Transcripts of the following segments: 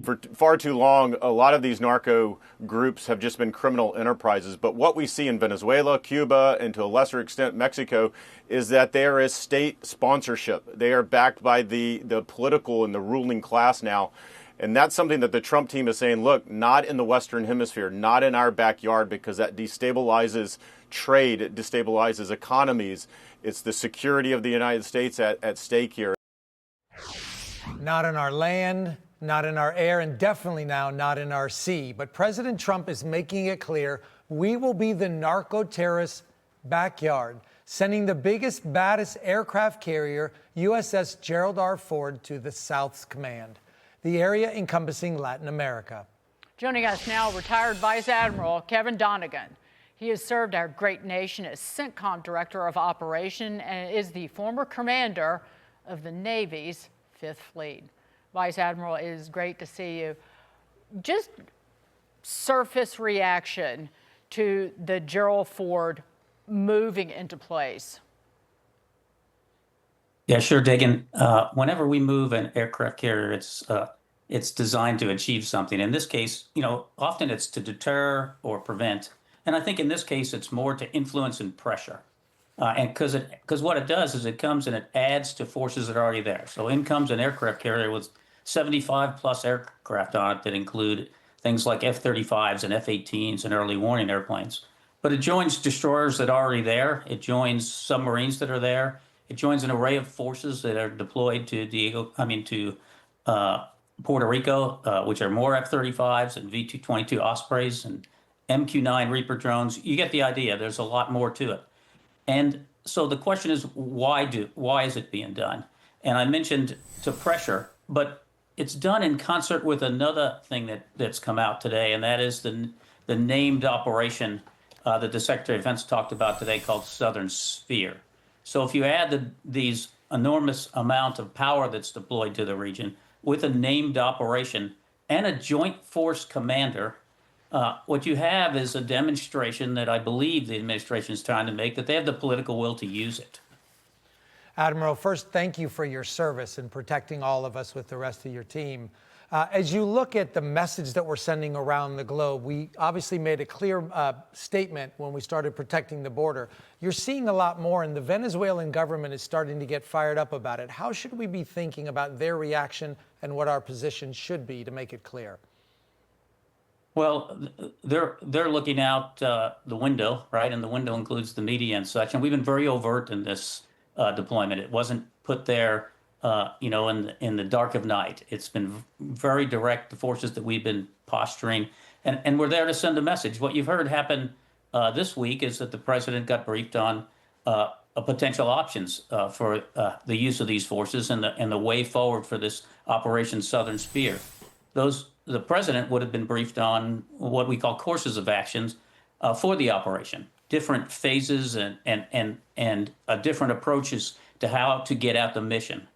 for far too long, a lot of these narco groups have just been criminal enterprises. But what we see in Venezuela, Cuba, and to a lesser extent Mexico, is that there is state sponsorship. They are backed by the political and the ruling class now. And that's something that the Trump team is saying, look, not in the Western Hemisphere, not in our backyard, because that destabilizes trade, it destabilizes economies. It's the security of the United States at stake here. Not in our land, not in our air, and definitely now not in our sea. But President Trump is making it clear we will be the narco-terrorist backyard, sending the biggest, baddest aircraft carrier, USS Gerald R. Ford, to the South's command, the area encompassing Latin America. Joining us now, retired Vice Admiral Kevin Donegan. He has served our great nation as CENTCOM Director of Operation and is the former commander of the Navy's Fifth Fleet. Vice Admiral, it is great to see you. Just surface reaction to the Gerald Ford moving into place. Yeah, sure, Donegan. Whenever we move an aircraft carrier, it's designed to achieve something. In this case, often it's to deter or prevent. And I think in this case, it's more to influence and pressure. And because what it does is it comes and it adds to forces that are already there. So in comes an aircraft carrier with 75 plus aircraft on it that include things like F-35s and F-18s and early warning airplanes. But it joins destroyers that are already there. It joins submarines that are there. It joins an array of forces that are deployed to Puerto Rico, which are more F-35s and V-222 Ospreys and MQ-9 Reaper drones. You get the idea. There's a lot more to it. And so the question is, why is it being done? And I mentioned to pressure, but it's done in concert with another thing that's come out today, and that is the named operation that the Secretary of Defense talked about today called Southern Sphere. So if you add these enormous amount of power that's deployed to the region with a named operation and a joint force commander, what you have is a demonstration that I believe the administration is trying to make, that they have the political will to use it. Admiral, first, thank you for your service in protecting all of us with the rest of your team. As you look at the message that we're sending around the globe, we obviously made a clear statement when we started protecting the border. You're seeing a lot more, and the Venezuelan government is starting to get fired up about it. How should we be thinking about their reaction and what our position should be to make it clear? Well, they're looking out the window, right? And the window includes the media and such. And we've been very overt in this deployment. It wasn't put there, in the dark of night. It's been very direct. The forces that we've been posturing, and we're there to send a message. What you've heard happen this week is that the president got briefed on potential options for the use of these forces and the way forward for this Operation Southern Sphere. The president would have been briefed on what we call courses of actions for the operation, different phases and different approaches to how to get at the mission.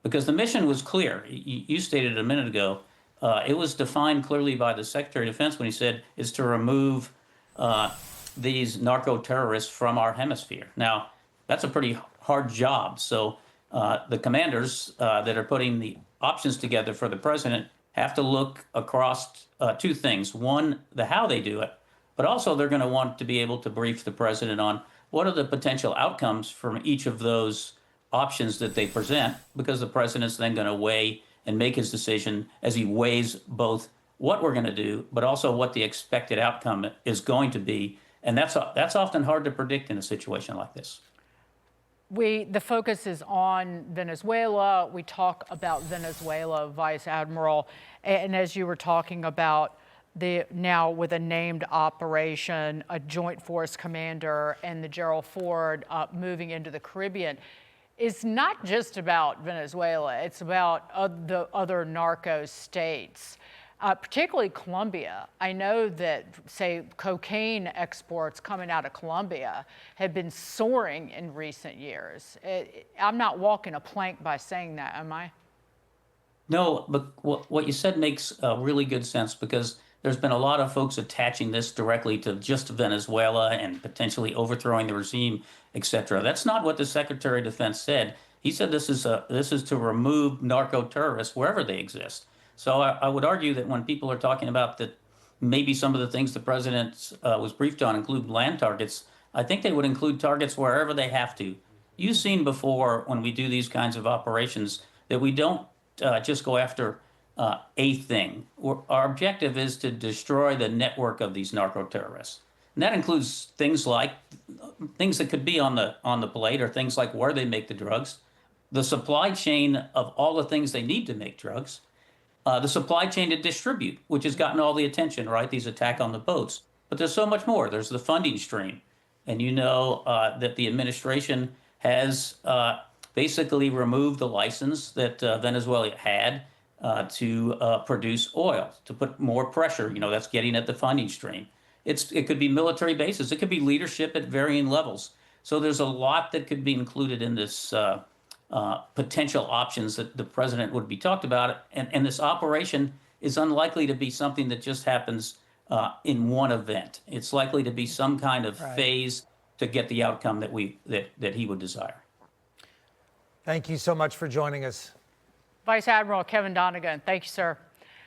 Because the mission was clear. You stated a minute ago, it was defined clearly by the Secretary of Defense when he said is to remove these narco-terrorists from our hemisphere. Now, that's a pretty hard job. So the commanders that are putting the options together for the president have to look across two things. One, the how they do it, but also they're going to want to be able to brief the president on what are the potential outcomes from each of those options that they present, because the president's then going to weigh and make his decision as he weighs both what we're going to do, but also what the expected outcome is going to be. And that's often hard to predict in a situation like this. The focus is on Venezuela. We talk about Venezuela, Vice Admiral, and as you were talking about now with a named operation, a joint force commander, and the Gerald Ford moving into the Caribbean, it's not just about Venezuela. It's about the other narco states. Particularly Colombia. I know that, say, cocaine exports coming out of Colombia have been soaring in recent years. I'm not walking a plank by saying that, am I? No, but what you said makes really good sense, because there's been a lot of folks attaching this directly to just Venezuela and potentially overthrowing the regime, et cetera. That's not what the Secretary of Defense said. He said this is to remove narco-terrorists wherever they exist. So I would argue that when people are talking about that maybe some of the things the president was briefed on include land targets, I think they would include targets wherever they have to. You've seen before when we do these kinds of operations that we don't just go after a thing. Our objective is to destroy the network of these narco-terrorists. And that includes things like things that could be on the plate, or things like where they make the drugs, the supply chain of all the things they need to make drugs, the supply chain to distribute, which has gotten all the attention, right? These attack on the boats. But there's so much more. There's the funding stream. And you know that the administration has basically removed the license that Venezuela had to produce oil, to put more pressure. You know, that's getting at the funding stream. It could be military bases. It could be leadership at varying levels. So there's a lot that could be included in this potential options that the president would be talked about. And this operation is unlikely to be something that just happens in one event. It's likely to be some kind of phase to get the outcome that he would desire. Thank you so much for joining us. Vice Admiral Kevin Donegan, thank you, sir.